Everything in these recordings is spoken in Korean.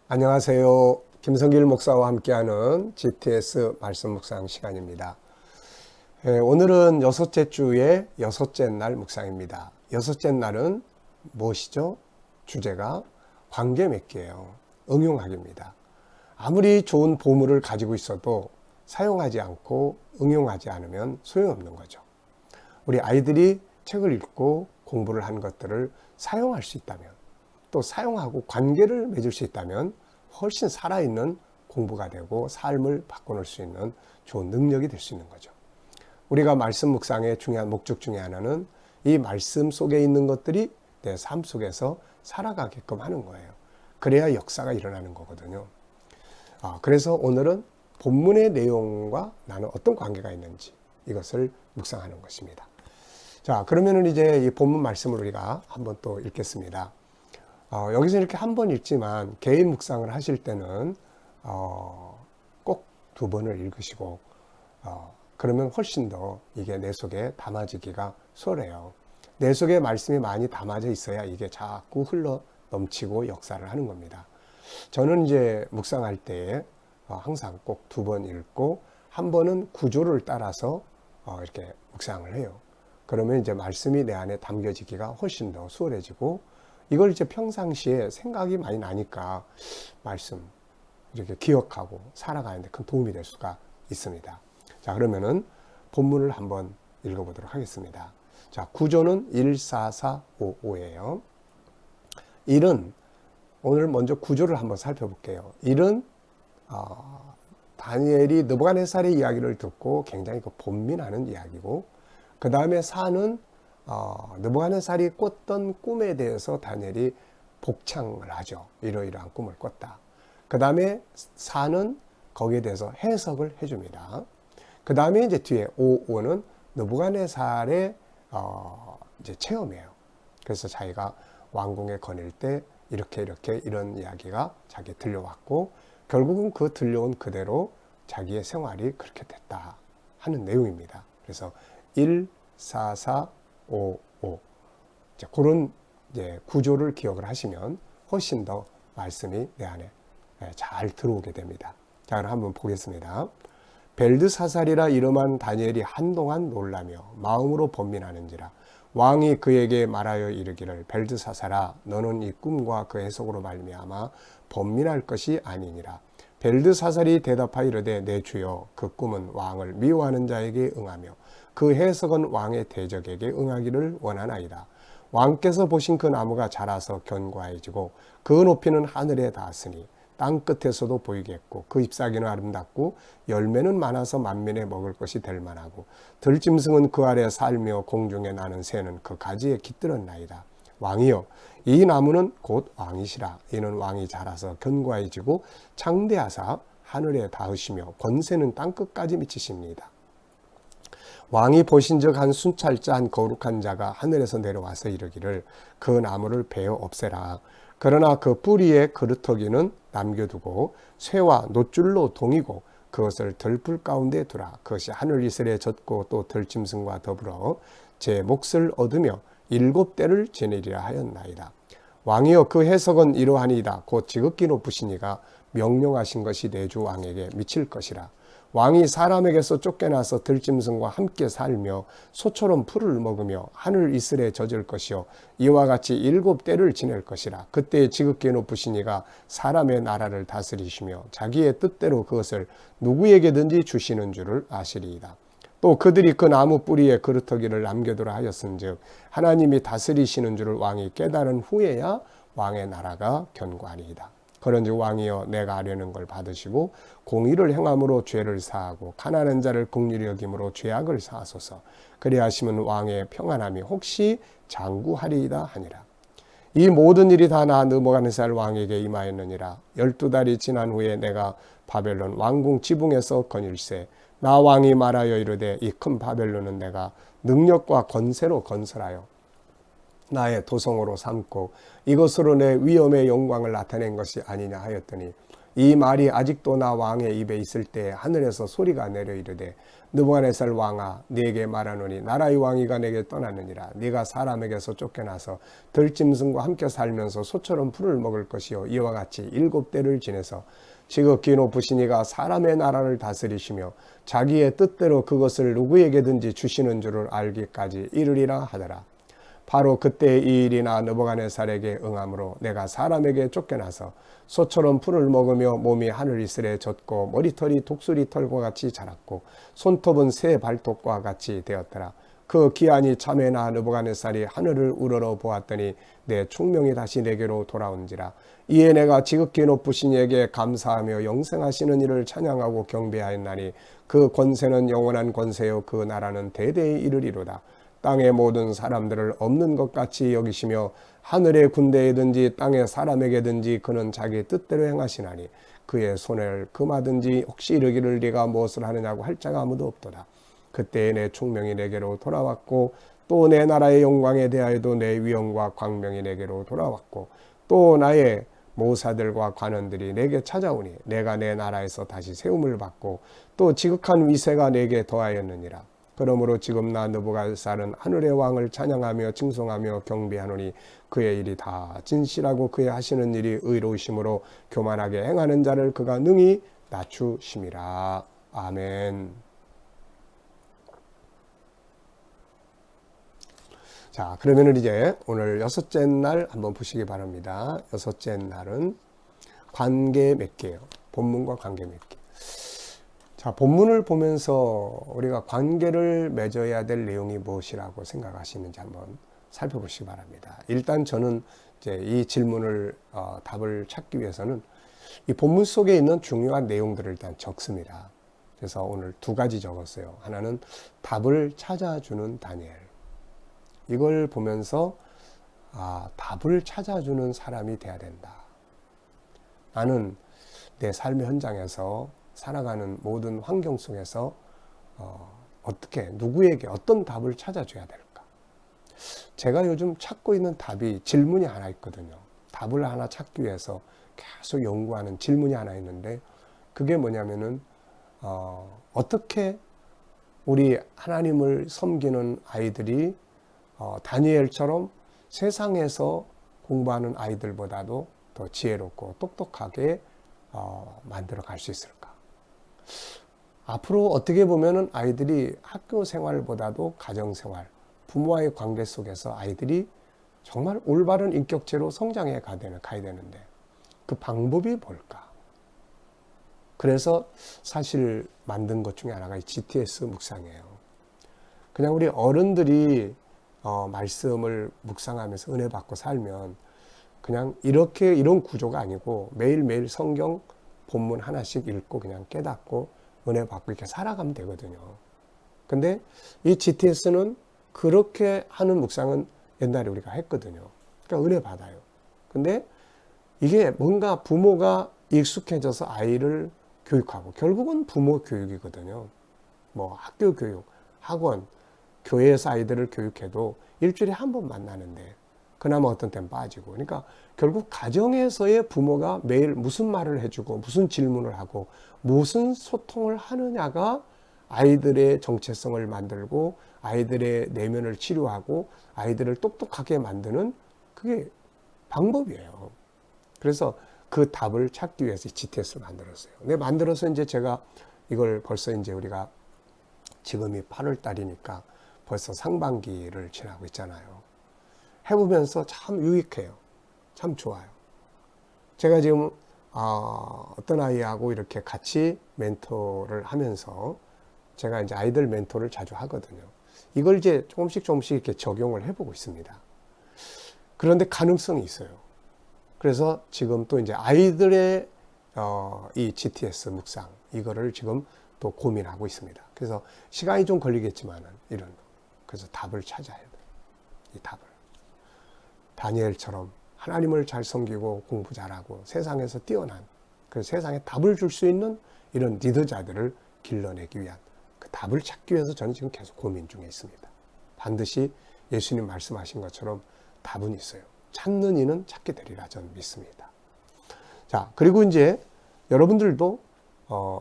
안녕하세요. 김성길 목사와 함께하는 GTS 말씀 묵상 시간입니다. 오늘은 여섯째 주의 여섯째 날 묵상입니다. 여섯째 날은 무엇이죠? 주제가 관계 맺기예요. 응용하기입니다. 아무리 좋은 보물을 가지고 있어도 사용하지 않고 응용하지 않으면 소용없는 거죠. 우리 아이들이 책을 읽고 공부를 한 것들을 사용할 수 있다면, 또 사용하고 관계를 맺을 수 있다면 훨씬 살아있는 공부가 되고 삶을 바꿔놓을 수 있는 좋은 능력이 될 수 있는 거죠. 우리가 말씀 묵상의 중요한 목적 중에 하나는 이 말씀 속에 있는 것들이 내 삶 속에서 살아가게끔 하는 거예요. 그래야 역사가 일어나는 거거든요. 그래서 오늘은 본문의 내용과 나는 어떤 관계가 있는지 이것을 묵상하는 것입니다. 자, 그러면은 이제 이 본문 말씀을 우리가 한번 또 읽겠습니다. 여기서 이렇게 한 번 읽지만 개인 묵상을 하실 때는 꼭 두 번을 읽으시고 그러면 훨씬 더 이게 내 속에 담아지기가 수월해요. 내 속에 말씀이 많이 담아져 있어야 이게 자꾸 흘러 넘치고 역사를 하는 겁니다. 저는 이제 묵상할 때 항상 꼭 두 번 읽고 한 번은 구조를 따라서 이렇게 묵상을 해요. 그러면 이제 말씀이 내 안에 담겨지기가 훨씬 더 수월해지고 이걸 이제 평상시에 생각이 많이 나니까 말씀 이렇게 기억하고 살아가는데 큰 도움이 될 수가 있습니다. 자, 그러면은 본문을 한번 읽어보도록 하겠습니다. 자, 구조는 14455예요. 1은 오늘 먼저 구조를 한번 살펴볼게요. 1은 다니엘이 느부갓네살의 이야기를 듣고 굉장히 본민하는 이야기고, 그 다음에 4는 느부갓네살이 꿨던 꿈에 대해서 다니엘이 복창을 하죠. 이러이러한 꿈을 꿨다. 그 다음에 4는 거기에 대해서 해석을 해줍니다. 그 다음에 이제 뒤에 5는 느부갓네살의 이제 체험이에요. 그래서 자기가 왕궁에 거닐 때 이렇게 이런 이야기가 자기에 들려왔고 결국은 그 들려온 그대로 자기의 생활이 그렇게 됐다 하는 내용입니다. 그래서 1, 4, 4, 5, 5 그런 이제 구조를 기억을 하시면 훨씬 더 말씀이 내 안에 잘 들어오게 됩니다. 자, 그럼 한번 보겠습니다. 벨드사살이라 이름한 다니엘이 한동안 놀라며 마음으로 번민하는지라 왕이 그에게 말하여 이르기를 벨드사살아 너는 이 꿈과 그 해석으로 말미암아 번민할 것이 아니니라. 벨드사살이 대답하여 이르되 내 주여 그 꿈은 왕을 미워하는 자에게 응하며 그 해석은 왕의 대적에게 응하기를 원하나이다. 왕께서 보신 그 나무가 자라서 견고해지고 그 높이는 하늘에 닿았으니 땅 끝에서도 보이겠고 그 잎사귀는 아름답고 열매는 많아서 만민에 먹을 것이 될 만하고 들짐승은 그 아래 살며 공중에 나는 새는 그 가지에 깃들었나이다. 왕이여 이 나무는 곧 왕이시라. 이는 왕이 자라서 견고해지고 창대하사 하늘에 닿으시며 권세는 땅 끝까지 미치십니다. 왕이 보신즉 한 순찰자 한 거룩한 자가 하늘에서 내려와서 이르기를 그 나무를 베어 없애라. 그러나 그 뿌리의 그루터기는 남겨두고 쇠와 놋줄로 동이고 그것을 들불 가운데 두라. 그것이 하늘 이슬에 젖고 또 들짐승과 더불어 제 몫을 얻으며 7대를 지내리라 하였나이다. 왕이여 그 해석은 이러하니이다. 곧 지극히 높으시니가 명령하신 것이 내 주 왕에게 미칠 것이라. 왕이 사람에게서 쫓겨나서 들짐승과 함께 살며 소처럼 풀을 먹으며 하늘 이슬에 젖을 것이요 이와 같이 7대를 지낼 것이라. 그때 지극히 높으시니가 사람의 나라를 다스리시며 자기의 뜻대로 그것을 누구에게든지 주시는 줄을 아시리이다. 또 그들이 그 나무 뿌리에 그루터기를 남겨두라 하였은즉 하나님이 다스리시는 줄을 왕이 깨달은 후에야 왕의 나라가 견고하니이다. 그런즉 왕이여 내가 아뢰는 걸 받으시고 공의를 행함으로 죄를 사하고 가난한 자를 긍휼히 여김으로 죄악을 사하소서. 그리하시면 왕의 평안함이 혹시 장구하리이다 하니라. 이 모든 일이 다 나 느부갓네살 왕에게 임하였느니라. 12달이 지난 후에 내가 바벨론 왕궁 지붕에서 거닐세 나 왕이 말하여 이르되 이 큰 바벨론은 내가 능력과 권세로 건설하여 나의 도성으로 삼고 이것으로 내 위엄의 영광을 나타낸 것이 아니냐 하였더니 이 말이 아직도 나 왕의 입에 있을 때 하늘에서 소리가 내려 이르되 느부갓네살 왕아 네게 말하노니 나라의 왕위가 내게 떠났느니라. 네가 사람에게서 쫓겨나서 들짐승과 함께 살면서 소처럼 풀을 먹을 것이요 이와 같이 7대를 지내서 지극히 높으신 이가 사람의 나라를 다스리시며 자기의 뜻대로 그것을 누구에게든지 주시는 줄을 알기까지 이르리라 하더라. 바로 그때 이 일이나 느부갓네살에게 응함으로 내가 사람에게 쫓겨나서 소처럼 풀을 먹으며 몸이 하늘 이슬에 젖고 머리털이 독수리 털과 같이 자랐고 손톱은 새 발톱과 같이 되었더라. 그 기한이 참에나 느부갓네살이 하늘을 우러러 보았더니 내 총명이 다시 내게로 돌아온지라. 이에 내가 지극히 높으신 이에게 감사하며 영생하시는 이를 찬양하고 경배하였나니 그 권세는 영원한 권세요 그 나라는 대대에 이르리로다. 땅의 모든 사람들을 없는 것 같이 여기시며 하늘의 군대에든지 땅의 사람에게든지 그는 자기 뜻대로 행하시나니 그의 손을 금하든지 혹시 이르기를 네가 무엇을 하느냐고 할 자가 아무도 없도다. 그때에 내 총명이 내게로 돌아왔고 또 내 나라의 영광에 대하여도 내 위엄과 광명이 내게로 돌아왔고 또 나의 모사들과 관원들이 내게 찾아오니 내가 내 나라에서 다시 세움을 받고 또 지극한 위세가 내게 더하였느니라. 그러므로 지금 나 느부갓네살은 하늘의 왕을 찬양하며 칭송하며 경배하노니 그의 일이 다 진실하고 그의 하시는 일이 의로우심으로 교만하게 행하는 자를 그가 능히 낮추심이라. 아멘. 자, 그러면 이제 오늘 6째 날 한번 보시기 바랍니다. 6째 날은 관계 맺기예요. 본문과 관계 맺기. 자, 본문을 보면서 우리가 관계를 맺어야 될 내용이 무엇이라고 생각하시는지 한번 살펴보시기 바랍니다. 일단 저는 이제 이 질문을 답을 찾기 위해서는 이 본문 속에 있는 중요한 내용들을 일단 적습니다. 그래서 오늘 2가지 적었어요. 하나는 답을 찾아주는 다니엘. 이걸 보면서 답을 찾아주는 사람이 돼야 된다. 나는 내 삶의 현장에서 살아가는 모든 환경 속에서 어떻게 누구에게 어떤 답을 찾아줘야 될까? 제가 요즘 찾고 있는 답이 질문이 하나 있거든요. 답을 하나 찾기 위해서 계속 연구하는 질문이 하나 있는데 그게 뭐냐면은 어떻게 우리 하나님을 섬기는 아이들이 다니엘처럼 세상에서 공부하는 아이들보다도 더 지혜롭고 똑똑하게 만들어 갈 수 있을까? 앞으로 어떻게 보면은 아이들이 학교 생활보다도 가정 생활, 부모와의 관계 속에서 아이들이 정말 올바른 인격체로 성장해 가야 되는데 그 방법이 뭘까? 그래서 사실 만든 것 중에 하나가 이 GTS 묵상이에요. 그냥 우리 어른들이 말씀을 묵상하면서 은혜 받고 살면 그냥 이런 구조가 아니고 매일매일 성경 본문 하나씩 읽고 그냥 깨닫고 은혜 받고 이렇게 살아가면 되거든요. 근데 이 GTS는 그렇게 하는 묵상은 옛날에 우리가 했거든요. 그러니까 은혜 받아요. 근데 이게 뭔가 부모가 익숙해져서 아이를 교육하고 결국은 부모 교육이거든요. 뭐 학교 교육, 학원, 교회에서 아이들을 교육해도 일주일에 한 번 만나는데 그나마 어떤 때는 빠지고 그러니까 결국 가정에서의 부모가 매일 무슨 말을 해주고 무슨 질문을 하고 무슨 소통을 하느냐가 아이들의 정체성을 만들고 아이들의 내면을 치료하고 아이들을 똑똑하게 만드는 그게 방법이에요. 그래서 그 답을 찾기 위해서 GTS를 만들었어요. 근데 만들어서 이제 제가 이걸 벌써 이제 우리가 지금이 8월 달이니까 벌써 상반기를 지나고 있잖아요. 해보면서 참 유익해요. 참 좋아요. 제가 지금 어떤 아이하고 이렇게 같이 멘토를 하면서 제가 이제 아이들 멘토를 자주 하거든요. 이걸 이제 조금씩 이렇게 적용을 해보고 있습니다. 그런데 가능성이 있어요. 그래서 지금 또 이제 아이들의 이 GTS 묵상 이거를 지금 또 고민하고 있습니다. 그래서 시간이 좀 걸리겠지만은 그래서 답을 찾아야 돼요. 이 답을. 다니엘처럼 하나님을 잘 섬기고 공부 잘하고 세상에서 뛰어난 그 세상에 답을 줄 수 있는 이런 리더자들을 길러내기 위한 그 답을 찾기 위해서 저는 지금 계속 고민 중에 있습니다. 반드시 예수님 말씀하신 것처럼 답은 있어요. 찾는 이는 찾게 되리라 저는 믿습니다. 자, 그리고 이제 여러분들도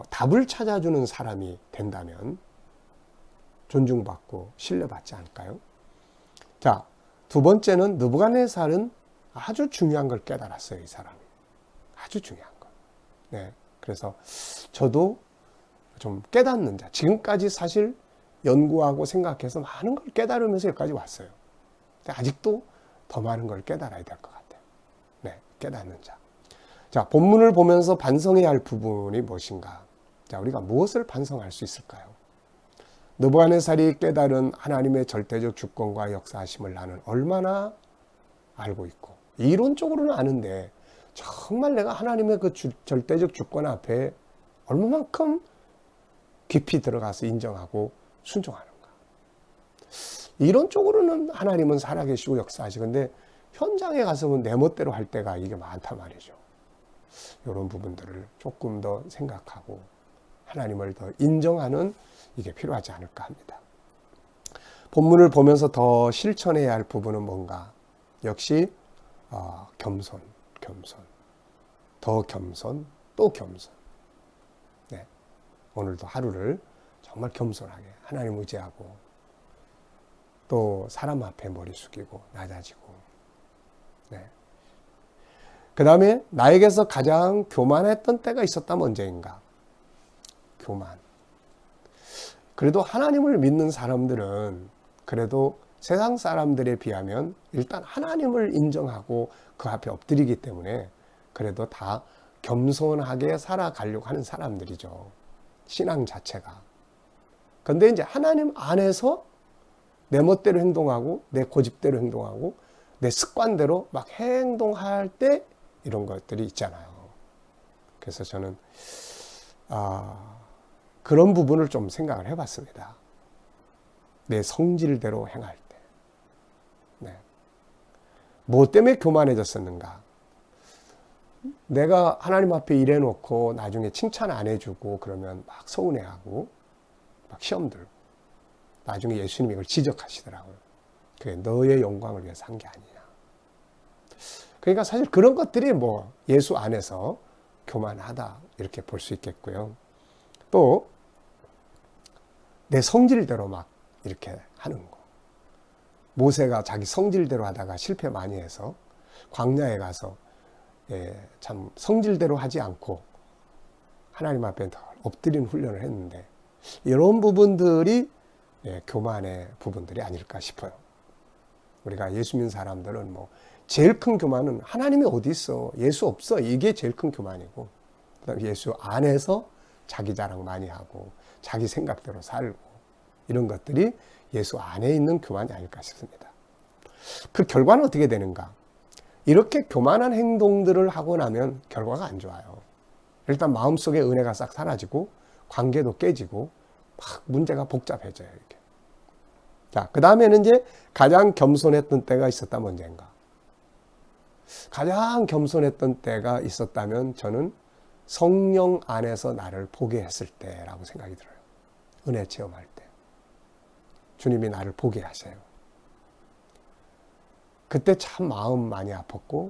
답을 찾아주는 사람이 된다면 존중받고 신뢰받지 않을까요? 자, 두 번째는 느부갓네살은 아주 중요한 걸 깨달았어요. 이 사람이. 아주 중요한 거. 네. 그래서 저도 좀 깨닫는 자. 지금까지 사실 연구하고 생각해서 많은 걸 깨달으면서 여기까지 왔어요. 근데 아직도 더 많은 걸 깨달아야 될 것 같아요. 네. 깨닫는 자. 자, 본문을 보면서 반성해야 할 부분이 무엇인가? 자, 우리가 무엇을 반성할 수 있을까요? 느부갓네살이 깨달은 하나님의 절대적 주권과 역사하심을 나는 얼마나 알고 있고, 이론적으로는 아는데 정말 내가 하나님의 그 절대적 주권 앞에 얼마만큼 깊이 들어가서 인정하고 순종하는가. 이론적으로는 하나님은 살아계시고 역사하시는데 현장에 가서 내 멋대로 할 때가 이게 많단 말이죠. 이런 부분들을 조금 더 생각하고 하나님을 더 인정하는 이게 필요하지 않을까 합니다. 본문을 보면서 더 실천해야 할 부분은 뭔가? 역시 겸손, 더 겸손, 또 겸손. 네. 오늘도 하루를 정말 겸손하게 하나님 의지하고 또 사람 앞에 머리 숙이고 낮아지고. 네. 그 다음에 나에게서 가장 교만했던 때가 있었다면 언제인가? 교만. 그래도 하나님을 믿는 사람들은 그래도 세상 사람들에 비하면 일단 하나님을 인정하고 그 앞에 엎드리기 때문에 그래도 다 겸손하게 살아가려고 하는 사람들이죠. 신앙 자체가. 근데 이제 하나님 안에서 내 멋대로 행동하고 내 고집대로 행동하고 내 습관대로 막 행동할 때 이런 것들이 있잖아요. 그래서 저는 그런 부분을 좀 생각을 해봤습니다. 내 성질대로 행할 때. 네. 뭐 때문에 교만해졌었는가? 내가 하나님 앞에 일해놓고 나중에 칭찬 안 해주고 그러면 막 서운해하고 막 시험 들고 나중에 예수님이 이걸 지적하시더라고요. 그게 너의 영광을 위해서 한 게 아니냐. 그러니까 사실 그런 것들이 뭐 예수 안에서 교만하다 이렇게 볼 수 있겠고요. 또 내 성질대로 막 이렇게 하는 거. 모세가 자기 성질대로 하다가 실패 많이 해서 광야에 가서 참 성질대로 하지 않고 하나님 앞에 엎드리는 훈련을 했는데 이런 부분들이 교만의 부분들이 아닐까 싶어요. 우리가 예수 믿는 사람들은 뭐 제일 큰 교만은 하나님이 어디 있어? 예수 없어? 이게 제일 큰 교만이고 그다음에 예수 안에서 자기 자랑 많이 하고 자기 생각대로 살고 이런 것들이 예수 안에 있는 교만이 아닐까 싶습니다. 그 결과는 어떻게 되는가? 이렇게 교만한 행동들을 하고 나면 결과가 안 좋아요. 일단 마음속에 은혜가 싹 사라지고 관계도 깨지고 막 문제가 복잡해져요. 이렇게. 자, 그 다음에는 이제 가장 겸손했던 때가 있었다면 언젠가? 가장 겸손했던 때가 있었다면 저는 성령 안에서 나를 보게 했을 때라고 생각이 들어요. 은혜 체험할 때. 주님이 나를 보게 하세요. 그때 참 마음 많이 아팠고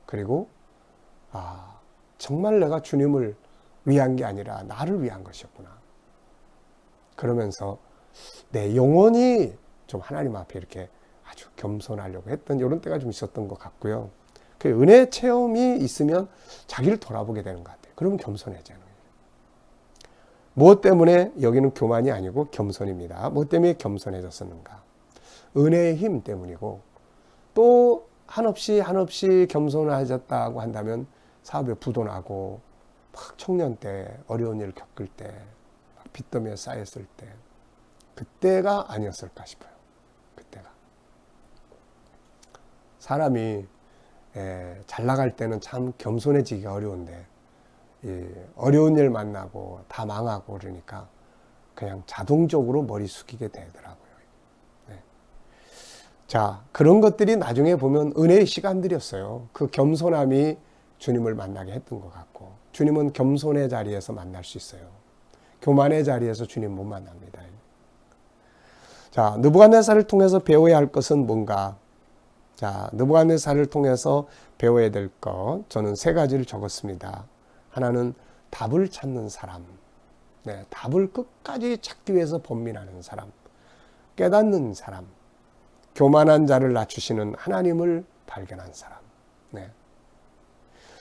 그리고 정말 내가 주님을 위한 게 아니라 나를 위한 것이었구나. 그러면서 내 영혼이 좀 하나님 앞에 이렇게 아주 겸손하려고 했던 이런 때가 좀 있었던 것 같고요. 그 은혜 체험이 있으면 자기를 돌아보게 되는 것 같아요. 그러면 겸손해지는 거예요. 무엇 때문에 여기는 교만이 아니고 겸손입니다. 무엇 때문에 겸손해졌었는가? 은혜의 힘 때문이고 또 한없이 겸손해졌다고 한다면 사업에 부도나고 막 청년 때 어려운 일을 겪을 때 빚더미에 쌓였을 때 그때가 아니었을까 싶어요. 그때가 사람이 잘 나갈 때는 참 겸손해지기가 어려운데 어려운 일 만나고 다 망하고 그러니까 그냥 자동적으로 머리 숙이게 되더라고요. 네. 자, 그런 것들이 나중에 보면 은혜의 시간들이었어요. 그 겸손함이 주님을 만나게 했던 것 같고 주님은 겸손의 자리에서 만날 수 있어요. 교만의 자리에서 주님 못 만납니다. 자, 느부갓네살을 통해서 배워야 할 것은 뭔가? 자, 느부갓네살을 통해서 배워야 될 것 저는 세 가지를 적었습니다. 하나는 답을 찾는 사람, 네, 답을 끝까지 찾기 위해서 번민하는 사람, 깨닫는 사람, 교만한 자를 낮추시는 하나님을 발견한 사람. 네.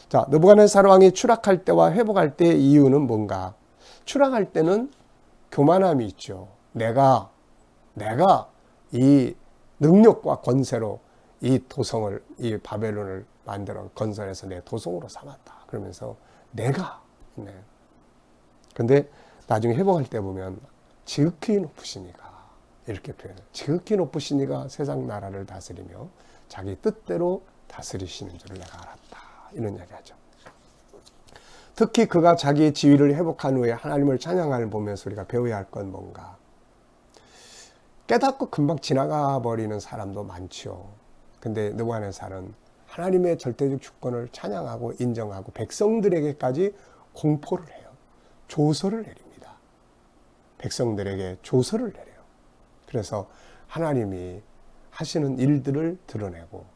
자, 느부갓네살 왕이 추락할 때와 회복할 때의 이유는 뭔가? 추락할 때는 교만함이 있죠. 내가 이 능력과 권세로 이 도성을, 이 바벨론을 만들어 건설해서 내 도성으로 삼았다. 그러면서 내가. 네. 근데 나중에 회복할 때 보면 지극히 높으시니가 이렇게 표현해요. 지극히 높으시니가 세상 나라를 다스리며 자기 뜻대로 다스리시는 줄을 내가 알았다. 이런 이야기하죠. 특히 그가 자기의 지위를 회복한 후에 하나님을 찬양하는 보면서 우리가 배워야 할 건 뭔가? 깨닫고 금방 지나가 버리는 사람도 많죠. 근데 느부갓네살은 하나님의 절대적 주권을 찬양하고 인정하고 백성들에게까지 공포를 해요. 조서를 내립니다. 백성들에게 조서를 내려요. 그래서 하나님이 하시는 일들을 드러내고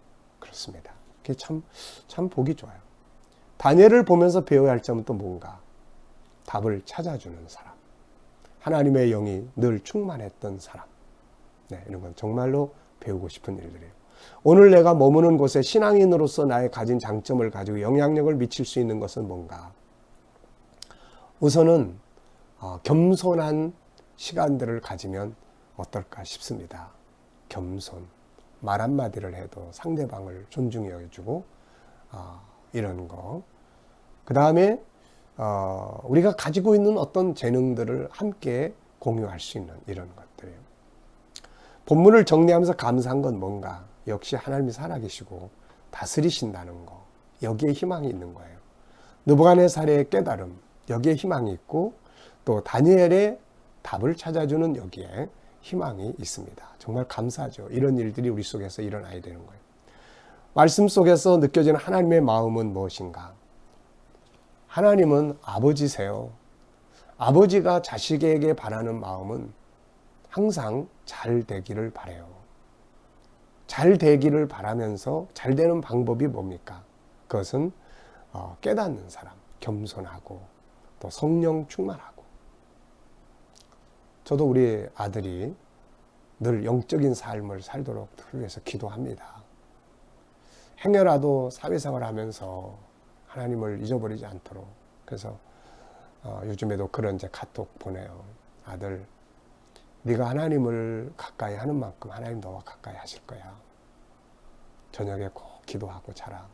그렇습니다. 그게 참 보기 좋아요. 다니엘을 보면서 배워야 할 점은 또 뭔가? 답을 찾아주는 사람. 하나님의 영이 늘 충만했던 사람. 네, 이런 건 정말로 배우고 싶은 일들이에요. 오늘 내가 머무는 곳에 신앙인으로서 나의 가진 장점을 가지고 영향력을 미칠 수 있는 것은 뭔가? 우선은 겸손한 시간들을 가지면 어떨까 싶습니다. 겸손. 말 한마디를 해도 상대방을 존중해 여겨주고 이런 거. 그 다음에 우리가 가지고 있는 어떤 재능들을 함께 공유할 수 있는 이런 것들이에요. 본문을 정리하면서 감사한 건 뭔가? 역시 하나님이 살아계시고 다스리신다는 거. 여기에 희망이 있는 거예요. 느부갓네살의 깨달음. 여기에 희망이 있고 또 다니엘의 답을 찾아주는 여기에 희망이 있습니다. 정말 감사하죠. 이런 일들이 우리 속에서 일어나야 되는 거예요. 말씀 속에서 느껴지는 하나님의 마음은 무엇인가? 하나님은 아버지세요. 아버지가 자식에게 바라는 마음은 항상 잘 되기를 바라요. 잘 되기를 바라면서 잘 되는 방법이 뭡니까? 그것은 깨닫는 사람, 겸손하고 또 성령 충만하고. 저도 우리 아들이 늘 영적인 삶을 살도록 위해서 기도합니다. 행여라도 사회생활 하면서 하나님을 잊어버리지 않도록. 그래서 요즘에도 그런 이제 카톡 보내요. 아들, 네가 하나님을 가까이 하는 만큼 하나님 너와 가까이 하실 거야. 저녁에 꼭 기도하고 자라.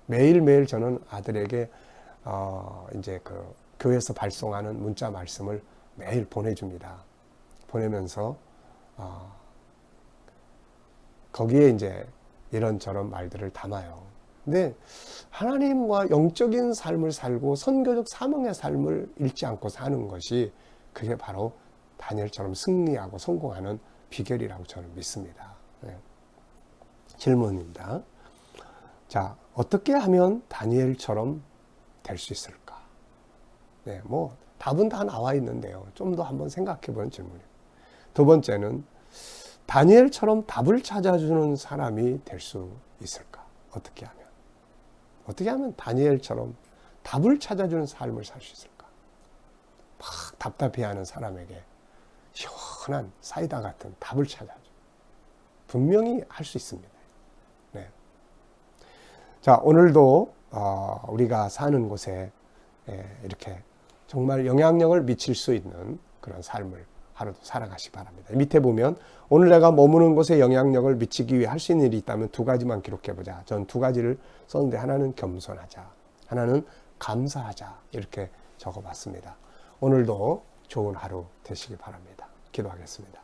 매일매일 저는 아들에게 이제 그 교회에서 발송하는 문자 말씀을 매일 보내줍니다. 보내면서 거기에 이제 이런저런 말들을 담아요. 근데 하나님과 영적인 삶을 살고 선교적 사명의 삶을 잃지 않고 사는 것이 그게 바로 다니엘처럼 승리하고 성공하는 비결이라고 저는 믿습니다. 네. 질문입니다. 자, 어떻게 하면 다니엘처럼 될 수 있을까? 네, 뭐 답은 다 나와 있는데요. 좀 더 한번 생각해 보는 질문이에요. 두 번째는 다니엘처럼 답을 찾아주는 사람이 될 수 있을까? 어떻게 하면 다니엘처럼 답을 찾아주는 삶을 살 수 있을까? 막 답답해하는 사람에게 시원한 사이다 같은 답을 찾아줘. 분명히 할 수 있습니다. 네. 자, 오늘도 우리가 사는 곳에 이렇게 정말 영향력을 미칠 수 있는 그런 삶을 하루도 살아가시기 바랍니다. 밑에 보면 오늘 내가 머무는 곳에 영향력을 미치기 위해 할 수 있는 일이 있다면 두 가지만 기록해보자. 전 두 가지를 썼는데 하나는 겸손하자, 하나는 감사하자 이렇게 적어봤습니다. 오늘도 좋은 하루 되시기 바랍니다. 기도하겠습니다.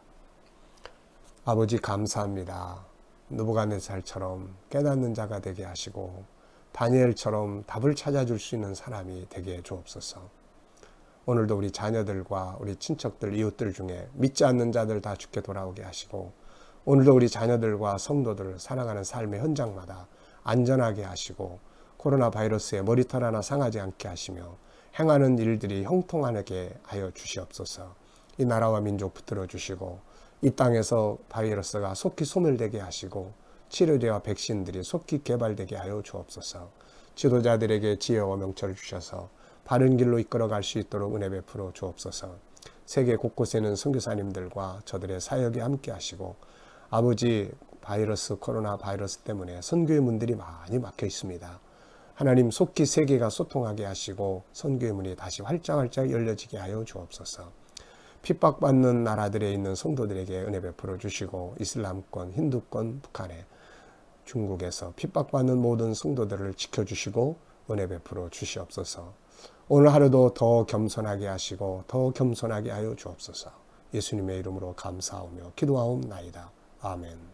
아버지 감사합니다. 느부갓네살처럼 깨닫는 자가 되게 하시고 다니엘처럼 답을 찾아줄 수 있는 사람이 되게 주옵소서. 오늘도 우리 자녀들과 우리 친척들, 이웃들 중에 믿지 않는 자들 다 주께 돌아오게 하시고 오늘도 우리 자녀들과 성도들 살아가는 삶의 현장마다 안전하게 하시고 코로나 바이러스에 머리털 하나 상하지 않게 하시며 행하는 일들이 형통하게 하여 주시옵소서. 이 나라와 민족 붙들어 주시고 이 땅에서 바이러스가 속히 소멸되게 하시고 치료제와 백신들이 속히 개발되게 하여 주옵소서. 지도자들에게 지혜와 명철을 주셔서 바른 길로 이끌어갈 수 있도록 은혜 베풀어 주옵소서. 세계 곳곳에는 선교사님들과 저들의 사역에 함께 하시고 아버지 코로나 바이러스 때문에 선교의 문들이 많이 막혀 있습니다. 하나님 속히 세계가 소통하게 하시고 선교의 문이 다시 활짝활짝 열려지게 하여 주옵소서. 핍박받는 나라들에 있는 성도들에게 은혜 베풀어 주시고 이슬람권, 힌두권, 북한에 중국에서 핍박받는 모든 성도들을 지켜주시고 은혜 베풀어 주시옵소서. 오늘 하루도 더 겸손하게 하시고 더 겸손하게 하여 주옵소서. 예수님의 이름으로 감사하며 기도하옵나이다. 아멘.